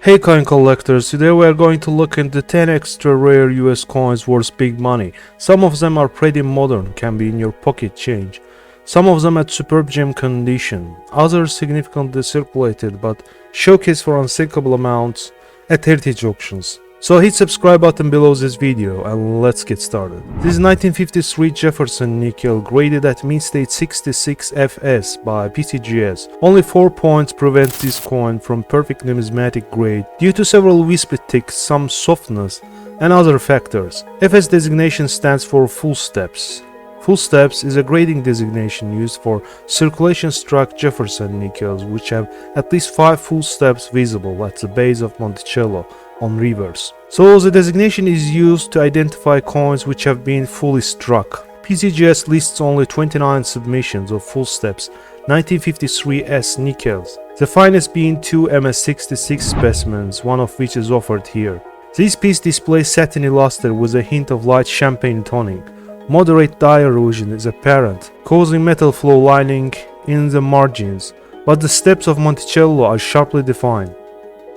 Hey coin collectors, today we are going to look into 10 extra rare US coins worth big money. Some of them are pretty modern, can be in your pocket change. Some of them at superb gem condition, others significantly circulated but showcased for unsinkable amounts at heritage auctions. So hit subscribe button below this video and let's get started. This is 1953 Jefferson nickel graded at mint state 66 FS by PCGS. Only 4 points prevent this coin from perfect numismatic grade due to several wispy ticks, some softness and other factors. FS designation stands for full steps. Full steps is a grading designation used for circulation struck Jefferson nickels which have at least 5 full steps visible at the base of Monticello on reverse. So the designation is used to identify coins which have been fully struck. PCGS lists only 29 submissions of full steps 1953 S nickels, the finest being 2 MS66 specimens, one of which is offered here. This piece displays satiny luster with a hint of light champagne toning. Moderate dye erosion is apparent, causing metal flow lining in the margins, but the steps of Monticello are sharply defined.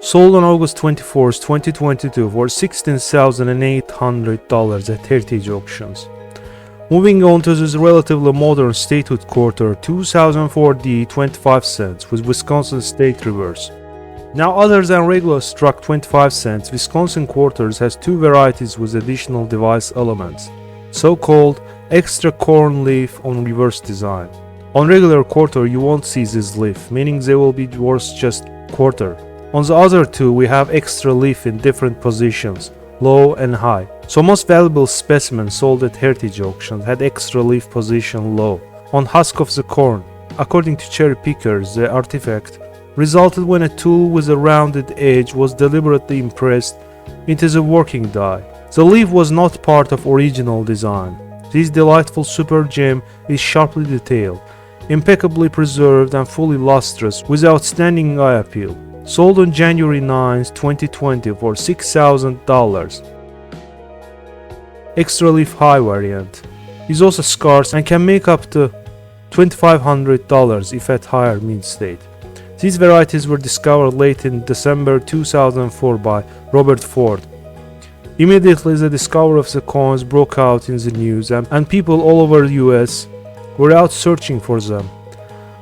Sold on August 24, 2022 for $16,800 at heritage auctions. Moving on to this relatively modern statehood quarter 2004 D 25 cents with Wisconsin state reverse. Now other than regular struck 25 cents, Wisconsin quarters has 2 varieties with additional device elements, so-called extra corn leaf on reverse design. On regular quarter you won't see this leaf, meaning they will be worth just quarter. On the other 2 we have extra leaf in different positions, low and high. So most valuable specimens sold at heritage auctions had extra leaf position low, on husk of the corn. According to cherry pickers, the artifact resulted when a tool with a rounded edge was deliberately impressed into the working die. The leaf was not part of original design. This delightful super gem is sharply detailed, impeccably preserved and fully lustrous with outstanding eye appeal. Sold on January 9, 2020 for $6,000. Extra leaf high variant is also scarce and can make up to $2,500 if at higher mint state. These varieties were discovered late in December 2004 by Robert Ford. Immediately the discovery of the coins broke out in the news and people all over the US were out searching for them.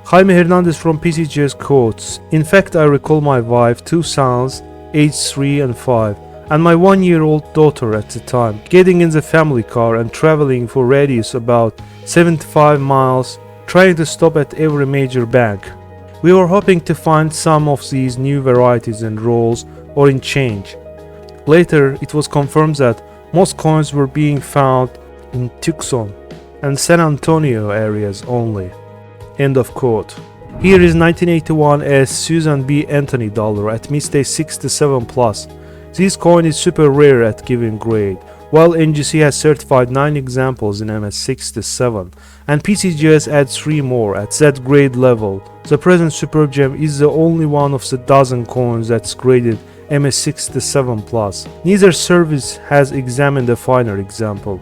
Jaime Hernandez from PCGS quotes, "In fact I recall my wife, 2 sons, aged 3 and 5, and my 1-year-old daughter at the time, getting in the family car and traveling for radius about 75 miles, trying to stop at every major bank. We were hoping to find some of these new varieties in rolls or in change. Later it was confirmed that most coins were being found in Tucson and San Antonio areas only." End of quote. Here is 1981 S Susan B. Anthony dollar at mint state 67 plus. This coin is super rare at given grade, while NGC has certified 9 examples in MS67 and PCGS adds 3 more at Z grade level. The present super gem is the only one of the dozen coins that's graded MS67 plus. Neither service has examined a finer example.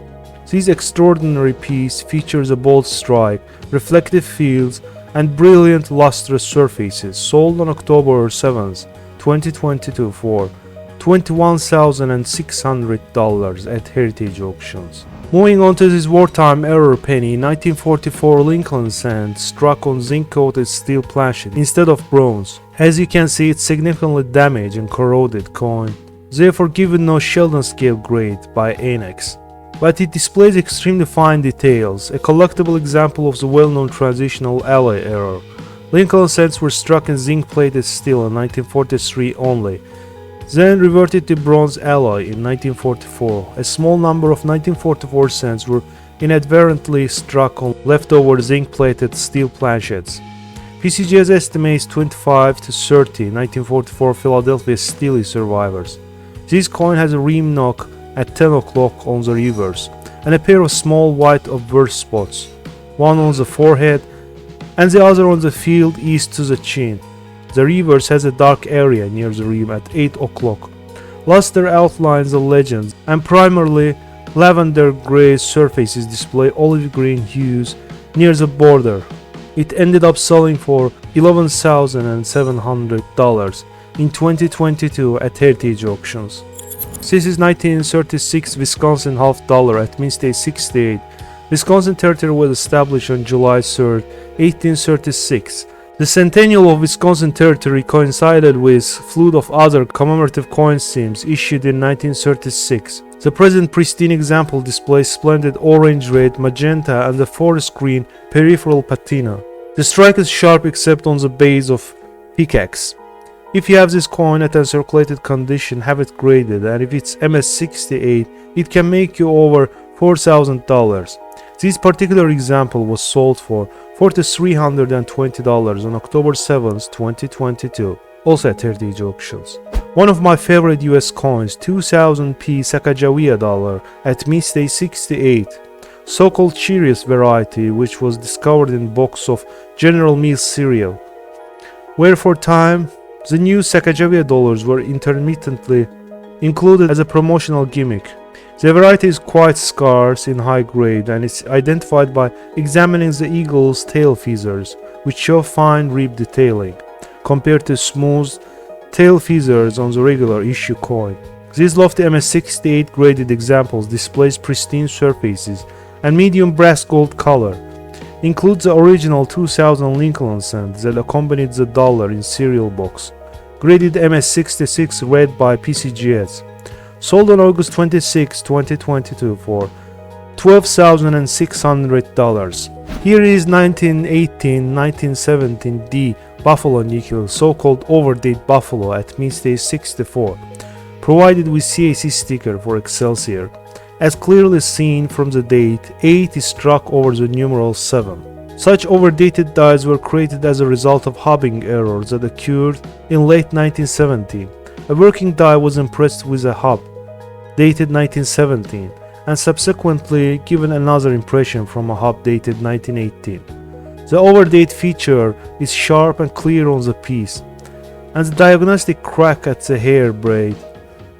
This extraordinary piece features a bold strike, reflective fields, and brilliant lustrous surfaces. Sold on October 7, 2022 for $21,600 at heritage auctions. Moving on to this wartime error penny, 1944 Lincoln cent struck on zinc-coated steel planchet instead of bronze. As you can see, it's significantly damaged and corroded coin, therefore given no Sheldon scale grade by ANEX. But it displays extremely fine details, a collectible example of the well-known transitional alloy error. Lincoln cents were struck in zinc-plated steel in 1943 only, then reverted to bronze alloy in 1944. A small number of 1944 cents were inadvertently struck on leftover zinc-plated steel planchets. PCGS estimates 25 to 30 1944 Philadelphia Steelie survivors. This coin has a rim knock at 10 o'clock on the reverse, and a pair of small white obverse spots, one on the forehead and the other on the field east to the chin. The reverse has a dark area near the rim at 8 o'clock. Luster outlines the legends, and primarily lavender gray surfaces display olive green hues near the border. It ended up selling for $11,700 in 2022 at heritage auctions. This is 1936 Wisconsin half dollar at mint state 68. Wisconsin Territory was established on July 3, 1836. The centennial of Wisconsin Territory coincided with flood of other commemorative coin schemes issued in 1936. The present pristine example displays splendid orange, red, magenta and the forest green peripheral patina. The strike is sharp except on the base of pickaxe. If you have this coin at uncirculated condition, have it graded, and if it's MS68, it can make you over $4,000. This particular example was sold for $4,320 on October 7, 2022, also at heritage auctions. One of my favorite US coins, 2000p Sacagawea Dollar at mint state 68, so-called Cheerios variety, which was discovered in a box of General Mills cereal. Where for time, the new Sacagawea dollars were intermittently included as a promotional gimmick. The variety is quite scarce in high grade and is identified by examining the eagle's tail feathers, which show fine rib detailing, compared to smooth tail feathers on the regular issue coin. These lofty MS68 graded examples displays pristine surfaces and medium brass gold color. Includes the original 2000 Lincoln cent that accompanied the dollar in cereal box, graded MS66 red by PCGS. Sold on August 26, 2022 for $12,600. Here is 1918-1917 D Buffalo nickel, so-called Overdate Buffalo at mint state 64, provided with CAC sticker for Excelsior. As clearly seen from the date, 8 is struck over the numeral 7. Such overdated dies were created as a result of hobbing errors that occurred in late 1970. A working die was impressed with a hub, dated 1917, and subsequently given another impression from a hub dated 1918. The overdate feature is sharp and clear on the piece, and the diagnostic crack at the hair braid,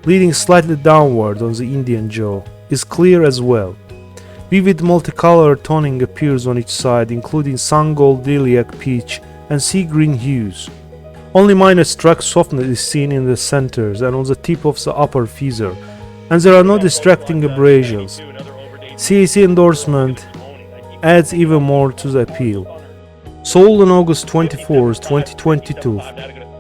leading slightly downward on the Indian jaw, is clear as well. Vivid multicolored toning appears on each side, including sun gold, lilac, peach, and sea green hues. Only minor struck softness is seen in the centers and on the tip of the upper feather, and there are no distracting abrasions. CAC endorsement adds even more to the appeal. Sold on August 24, 2022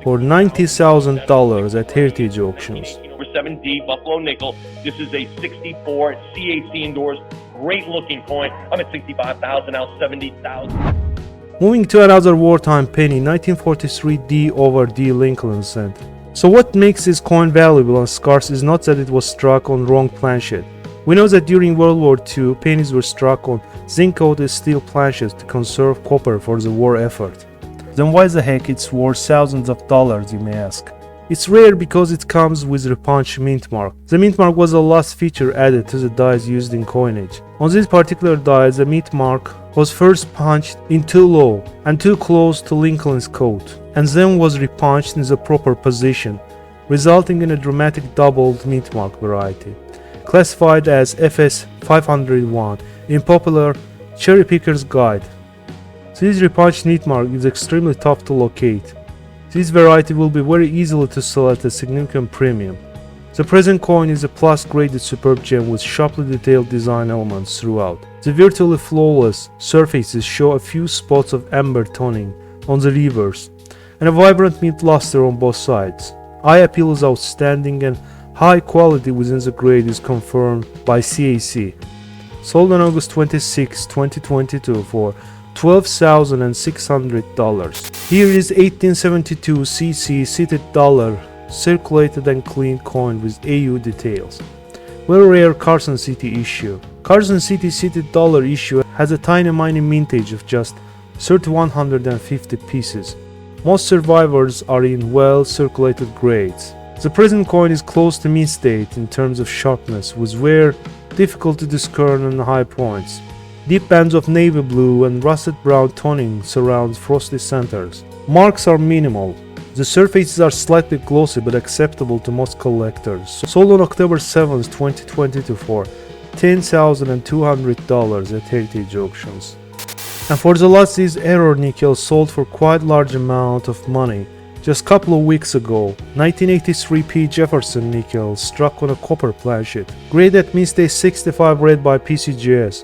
for $90,000 at heritage auctions. 7D Buffalo Nickel. This is a 64 CAC endorsed, great looking coin. I'm at 65,000 now, 70,000. Moving to another wartime penny, 1943 D over D Lincoln cent. So what makes this coin valuable and scarce is not that it was struck on wrong planchet. We know that during World War II, pennies were struck on zinc-coated steel planchets to conserve copper for the war effort. Then why the heck it's worth thousands of dollars, you may ask? It's rare because it comes with Repunched Mint Mark. The Mint Mark was the last feature added to the dies used in coinage. On this particular die, the Mint Mark was first punched in too low and too close to Lincoln's coat, and then was repunched in the proper position, resulting in a dramatic doubled Mint Mark variety, classified as FS 501 in popular Cherry Picker's Guide. This repunched Mint Mark is extremely tough to locate. This variety will be very easily to sell at a significant premium. The present coin is a plus graded superb gem with sharply detailed design elements throughout. The virtually flawless surfaces show a few spots of amber toning on the reverse and a vibrant mint luster on both sides. Eye appeal is outstanding and high quality within the grade is confirmed by CAC. Sold on August 26, 2022 for $12,600. Here is 1872 CC seated dollar, circulated and cleaned coin with AU details. Very rare Carson City issue. Carson City seated dollar issue has a tiny mintage of just 3,150 pieces. Most survivors are in well circulated grades. The present coin is close to mint state in terms of sharpness, with wear difficult to discern on high points. Deep bands of navy blue and russet brown toning surround frosty centers. Marks are minimal. The surfaces are slightly glossy but acceptable to most collectors. Sold on October 7, 2022 for $10,200 at heritage auctions. And for the last, these error nickels sold for quite large amount of money, Just a couple of weeks ago, 1983p Jefferson nickels struck on a copper planchet. Graded at Mint 65 red by PCGS.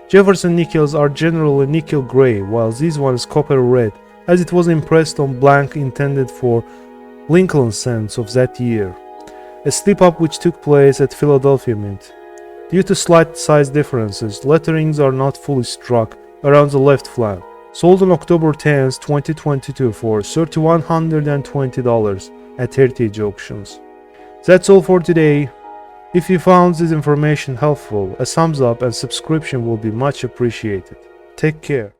Jefferson nickels are generally nickel gray, while this one is copper red, as it was impressed on blank intended for Lincoln cents of that year. A slip-up which took place at Philadelphia Mint. Due to slight size differences, letterings are not fully struck around the left flank. Sold on October 10, 2022 for $3,120 at Heritage Auctions. That's all for today. If you found this information helpful, a thumbs up and subscription will be much appreciated. Take care.